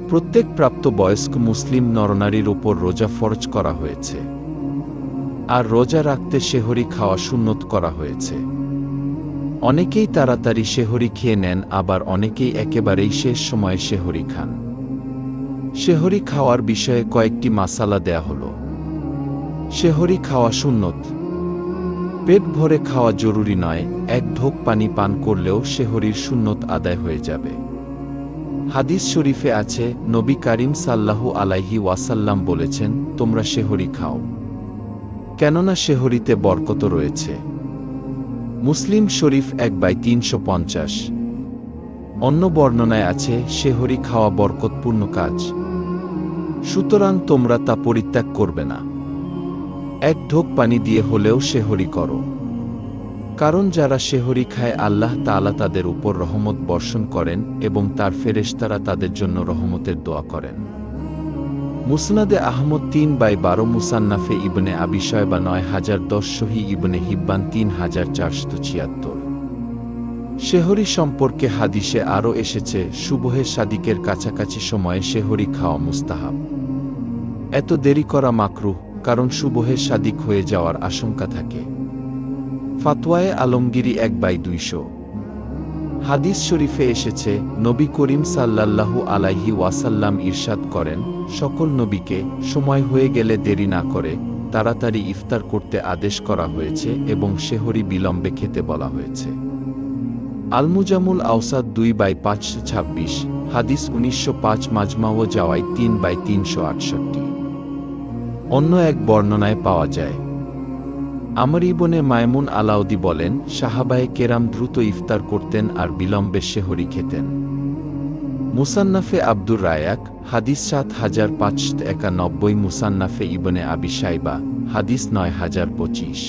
প্রত্যেক প্রাপ্তবয়স্ক মুসলিম নরনারীর উপর রোজা ফরজ করা হয়েছে, আর রোজা রাখতে সেহরি খাওয়া সুন্নত করা হয়েছে। অনেকেই তাড়াতাড়ি সেহরি খেয়ে নেন, আবার অনেকেই একেবারেই শেষ সময়ে সেহরি খান। সেহরি খাওয়ার বিষয়ে কয়েকটি মাসালা দেয়া হল। সেহরি খাওয়া সুন্নত। পেট ভরে খাওয়া জরুরি নয়, এক ঢোক পানি পান করলেও সেহরির সুন্নত আদায় হয়ে যাবে। হাদিস শরীফে আছে, নবী কারীম সাল্লাল্লাহু আলাইহি ওয়াসাল্লাম বলেছেন, তোমরা সেহরি খাও, কেননা সেহরিতে বরকত রয়েছে। মুসলিম শরীফ 1/350। অন্য বর্ণনায় আছে, সেহরি খাওয়া বরকতপূর্ণ কাজ, সুতরাং তোমরা তা পরিত্যাগ করবে না। এক ঢোক পানি দিয়ে হলেও সেহরি করো, কারণ যারা সেহরি খায় আল্লাহ তাআলা তাদের উপর রহমত বর্ষণ করেন এবং তার ফেরেশতারা তাদের জন্য রহমতের দোয়া করেন। মুসনাদে আহমদ 3/12, মুসান্নাফে ইবনে আবি শায়বা 9010, সহিহ ইবনে হিব্বান 3476। সেহরি সম্পর্কে হাদিসে আরও এসেছে, সুবহে সাদিকের কাছাকাছি সময়ে সেহরি খাওয়া মুস্তাহাব। এত দেরি করা মাকরুহ, কারণ সুবহে সাদিক হয়ে যাওয়ার আশঙ্কা থাকে। ফাতওয়ায়ে আলমগীরি 1/200। হাদিস শরীফে এসেছে, নবী করিম সাল্লাল্লাহু আলাইহি ওয়াসাল্লাম ইরশাদ করেন, সকল নবীকে সময় হয়ে গেলে দেরি না করে তাড়াতাড়ি ইফতার করতে আদেশ করা হয়েছে এবং সেহরি বিলম্বে খেতে বলা হয়েছে। আল-মুজামুল আওসাত 2/526, হাদিস 1905, মাজমাউ জাওয়াইদ 3/368। অন্য এক বর্ণনায় পাওয়া যায়, আমর ইবনে মায়মুন আলাউদি বলেন, সাহাবায়ে কেরাম দ্রুত ইফতার করতেন আর বিলম্বে সেহরি খেতেন। মুসান্নাফে আব্দুর রায়াক, হাদিস 7591, মুসান্নাফে ইবনে আবি শাইবা, হাদিস 9025।